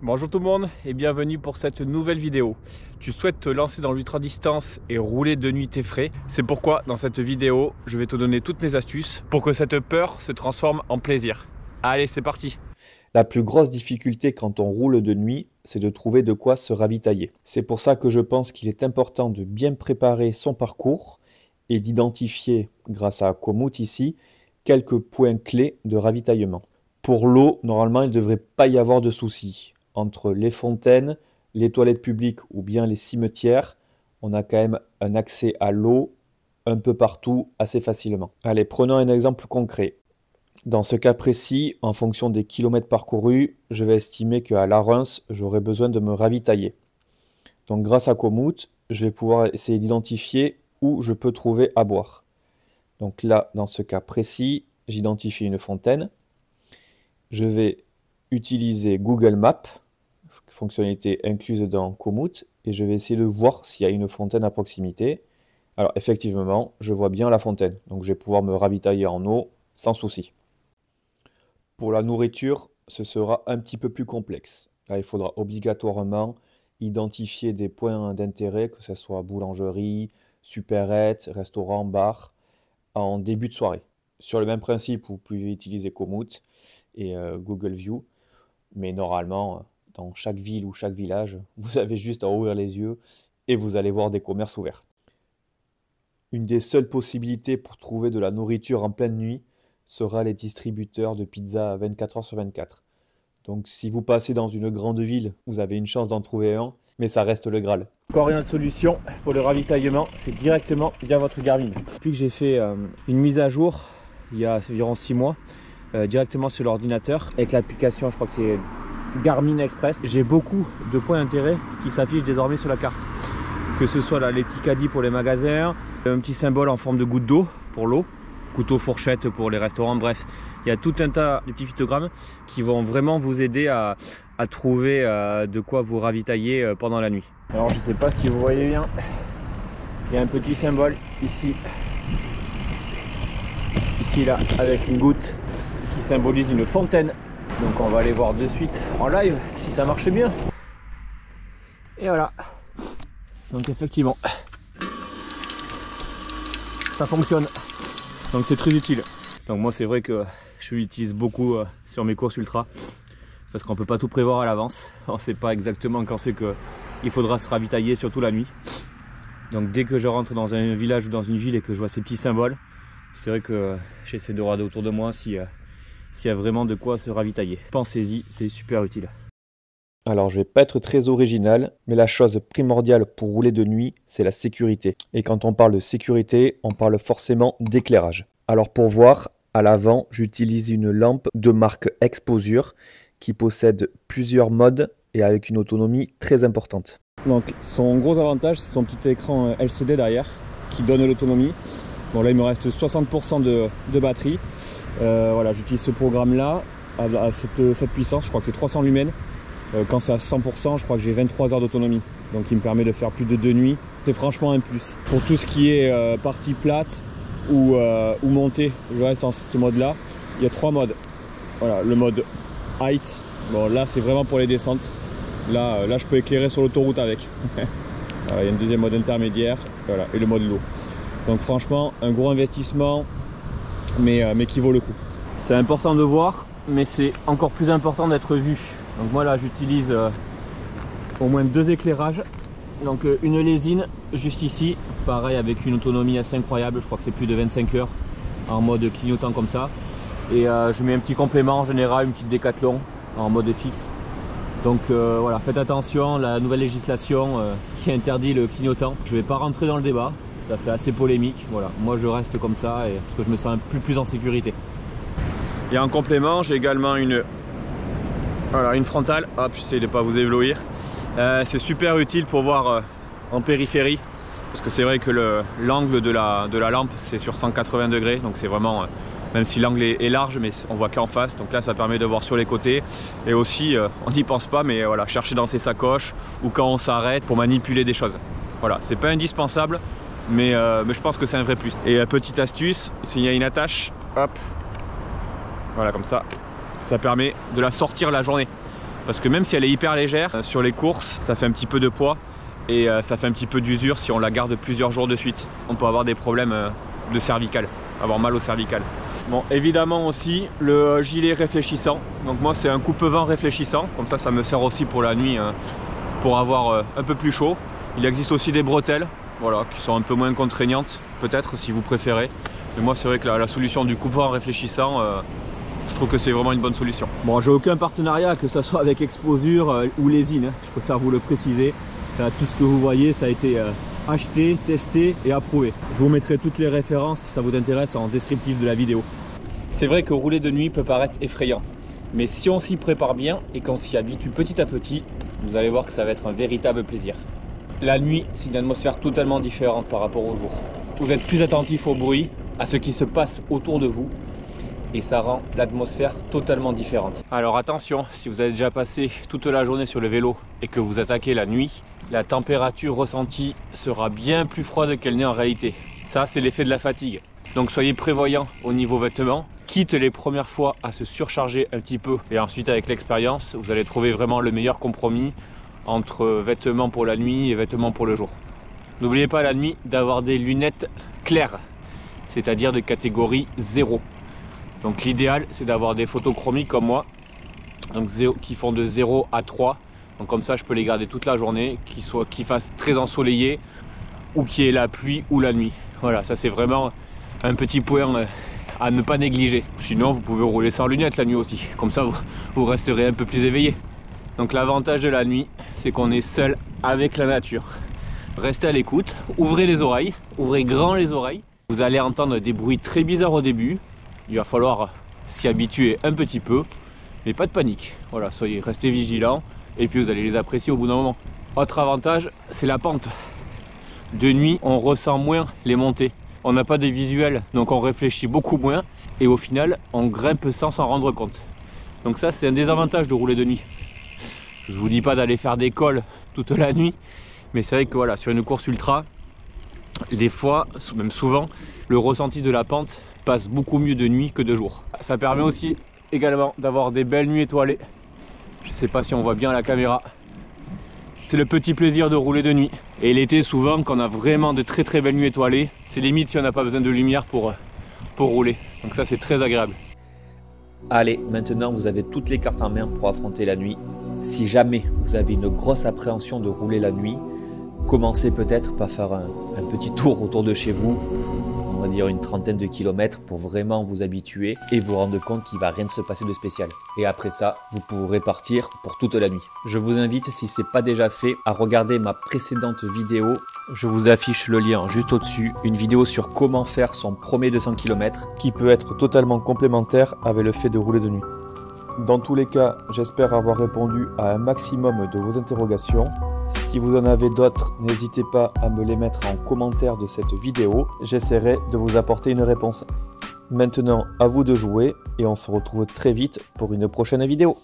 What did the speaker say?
Bonjour tout le monde et bienvenue pour cette nouvelle vidéo. Tu souhaites te lancer dans l'ultra-distance et rouler de nuit tes frais. C'est pourquoi dans cette vidéo, je vais te donner toutes mes astuces pour que cette peur se transforme en plaisir. Allez, c'est parti! La plus grosse difficulté quand on roule de nuit, c'est de trouver de quoi se ravitailler. C'est pour ça que je pense qu'il est important de bien préparer son parcours et d'identifier, grâce à Komoot ici, quelques points clés de ravitaillement. Pour l'eau, normalement, il ne devrait pas y avoir de soucis. Entre les fontaines, les toilettes publiques ou bien les cimetières, on a quand même un accès à l'eau un peu partout assez facilement. Allez, prenons un exemple concret. Dans ce cas précis, en fonction des kilomètres parcourus, je vais estimer qu'à La Reims, j'aurai besoin de me ravitailler. Donc grâce à Komoot, je vais pouvoir essayer d'identifier où je peux trouver à boire. Donc là, dans ce cas précis, j'identifie une fontaine. Je vais utiliser Google Maps, fonctionnalité incluse dans Komoot, et je vais essayer de voir s'il y a une fontaine à proximité. Alors effectivement, je vois bien la fontaine, donc je vais pouvoir me ravitailler en eau sans souci. Pour la nourriture, ce sera un petit peu plus complexe. Là, il faudra obligatoirement identifier des points d'intérêt, que ce soit boulangerie, supérette, restaurant, bar, en début de soirée. Sur le même principe, vous pouvez utiliser Komoot et Google View, mais normalement, dans chaque ville ou chaque village, vous avez juste à ouvrir les yeux et vous allez voir des commerces ouverts. Une des seules possibilités pour trouver de la nourriture en pleine nuit sera les distributeurs de pizza 24 heures sur 24. Donc si vous passez dans une grande ville, vous avez une chance d'en trouver un, mais ça reste le Graal. Encore une autre solution pour le ravitaillement, c'est directement via votre Garmin. Depuis que j'ai fait une mise à jour, il y a environ 6 mois, directement sur l'ordinateur, avec l'application, je crois que c'est Garmin Express, j'ai beaucoup de points d'intérêt qui s'affichent désormais sur la carte. Que ce soit là, les petits caddies pour les magasins, un petit symbole en forme de goutte d'eau pour l'eau, couteau, fourchette pour les restaurants, bref. Il y a tout un tas de petits pictogrammes qui vont vraiment vous aider à trouver de quoi vous ravitailler pendant la nuit. Alors je ne sais pas si vous voyez bien, il y a un petit symbole ici là, avec une goutte qui symbolise une fontaine. Donc on va aller voir de suite en live si ça marche bien. Et voilà. Donc effectivement, ça fonctionne. Donc c'est très utile. Donc moi c'est vrai que je l'utilise beaucoup sur mes courses ultra. Parce qu'on ne peut pas tout prévoir à l'avance. On ne sait pas exactement quand c'est qu'il faudra se ravitailler, surtout la nuit. Donc dès que je rentre dans un village ou dans une ville et que je vois ces petits symboles, c'est vrai que j'essaie de regarder autour de moi s'il y a vraiment de quoi se ravitailler. Pensez-y, c'est super utile. Alors je vais pas être très original, mais la chose primordiale pour rouler de nuit, c'est la sécurité. Et quand on parle de sécurité, on parle forcément d'éclairage. Alors pour voir, à l'avant, j'utilise une lampe de marque Exposure qui possède plusieurs modes et avec une autonomie très importante. Donc son gros avantage, c'est son petit écran LCD derrière qui donne l'autonomie. Bon là il me reste 60% de batterie. Voilà, j'utilise ce programme là à cette puissance, je crois que c'est 300 lumens. Quand c'est à 100%, je crois que j'ai 23 heures d'autonomie. Donc il me permet de faire plus de 2 nuits. C'est franchement un plus. Pour tout ce qui est partie plate ou montée, je reste en ce mode là. Il y a 3 modes. Voilà, le mode height. Bon là c'est vraiment pour les descentes. Là je peux éclairer sur l'autoroute avec. Alors, il y a un deuxième mode intermédiaire. Voilà, et le mode low. Donc franchement un gros investissement, mais qui vaut le coup. C'est important de voir, mais c'est encore plus important d'être vu. Donc moi là j'utilise au moins 2 éclairages. Donc une lésine juste ici, pareil avec une autonomie assez incroyable, je crois que c'est plus de 25 heures en mode clignotant comme ça. Et je mets un petit complément en général, une petite Décathlon en mode fixe. Donc voilà, faites attention, la nouvelle législation qui interdit le clignotant. Je ne vais pas rentrer dans le débat, ça fait assez polémique. Voilà, moi je reste comme ça parce que je me sens plus en sécurité. Et en complément, j'ai également une frontale. Hop, j'essaie de ne pas vous éblouir. C'est super utile pour voir en périphérie. Parce que c'est vrai que l'angle de la lampe, c'est sur 180 degrés. Donc c'est vraiment, même si l'angle est large, mais on voit qu'en face. Donc là, ça permet de voir sur les côtés. Et aussi, on n'y pense pas, mais voilà, chercher dans ses sacoches ou quand on s'arrête pour manipuler des choses. Voilà, c'est pas indispensable, mais je pense que c'est un vrai plus. Et petite astuce, s'il y a une attache, hop, voilà comme ça permet de la sortir la journée. Parce que même si elle est hyper légère, sur les courses, ça fait un petit peu de poids et ça fait un petit peu d'usure si on la garde plusieurs jours de suite. On peut avoir des problèmes de cervical, avoir mal au cervical. Bon, évidemment aussi le gilet réfléchissant. Donc moi c'est un coupe-vent réfléchissant, comme ça me sert aussi pour la nuit pour avoir un peu plus chaud. Il existe aussi des bretelles, voilà, qui sont un peu moins contraignantes, peut-être si vous préférez. Mais moi c'est vrai que la solution du coupe-vent réfléchissant, je trouve que c'est vraiment une bonne solution. Bon, j'ai aucun partenariat, que ce soit avec Exposure ou Lésine, je préfère vous le préciser. Là, tout ce que vous voyez, ça a été acheté, testé et approuvé. Je vous mettrai toutes les références si ça vous intéresse en descriptif de la vidéo. C'est vrai que rouler de nuit peut paraître effrayant, mais si on s'y prépare bien et qu'on s'y habitue petit à petit, vous allez voir que ça va être un véritable plaisir. La nuit, c'est une atmosphère totalement différente par rapport au jour. Vous êtes plus attentif au bruit, à ce qui se passe autour de vous, et ça rend l'atmosphère totalement différente. Alors attention, si vous avez déjà passé toute la journée sur le vélo et que vous attaquez la nuit, la température ressentie sera bien plus froide qu'elle n'est en réalité. Ça, c'est l'effet de la fatigue. Donc soyez prévoyants au niveau vêtements, quitte les premières fois à se surcharger un petit peu et ensuite avec l'expérience, vous allez trouver vraiment le meilleur compromis entre vêtements pour la nuit et vêtements pour le jour. N'oubliez pas la nuit d'avoir des lunettes claires, c'est-à-dire de catégorie 0. Donc l'idéal c'est d'avoir des photochromies comme moi, donc qui font de 0 à 3. Donc comme ça je peux les garder toute la journée, qu'ils fassent très ensoleillé ou qu'il y ait la pluie ou la nuit. Voilà, ça c'est vraiment un petit point à ne pas négliger. Sinon vous pouvez rouler sans lunettes la nuit aussi, comme ça vous resterez un peu plus éveillé. Donc l'avantage de la nuit, c'est qu'on est seul avec la nature. Restez à l'écoute, ouvrez les oreilles, ouvrez grand les oreilles. Vous allez entendre des bruits très bizarres au début. Il va falloir s'y habituer un petit peu, mais pas de panique. Voilà, restez vigilants et puis vous allez les apprécier au bout d'un moment. Autre avantage, c'est la pente. De nuit, on ressent moins les montées. On n'a pas de visuel, donc on réfléchit beaucoup moins et au final, on grimpe sans s'en rendre compte. Donc ça, c'est un désavantage de rouler de nuit. Je vous dis pas d'aller faire des cols toute la nuit, mais c'est vrai que voilà, sur une course ultra, des fois, même souvent, le ressenti de la pente passe beaucoup mieux de nuit que de jour. Ça permet aussi également d'avoir des belles nuits étoilées. Je sais pas si on voit bien à la caméra. C'est le petit plaisir de rouler de nuit. Et l'été, souvent, quand on a vraiment de très belles nuits étoilées, c'est limite si on n'a pas besoin de lumière pour rouler. Donc ça, c'est très agréable. Allez, maintenant vous avez toutes les cartes en main pour affronter la nuit. Si jamais vous avez une grosse appréhension de rouler la nuit, commencez peut-être par faire un petit tour autour de chez vous, on va dire une trentaine de kilomètres pour vraiment vous habituer et vous rendre compte qu'il ne va rien se passer de spécial. Et après ça, vous pourrez partir pour toute la nuit. Je vous invite, si ce n'est pas déjà fait, à regarder ma précédente vidéo. Je vous affiche le lien juste au-dessus, une vidéo sur comment faire son premier 200 km qui peut être totalement complémentaire avec le fait de rouler de nuit. Dans tous les cas, j'espère avoir répondu à un maximum de vos interrogations. Si vous en avez d'autres, n'hésitez pas à me les mettre en commentaire de cette vidéo. J'essaierai de vous apporter une réponse. Maintenant, à vous de jouer et on se retrouve très vite pour une prochaine vidéo.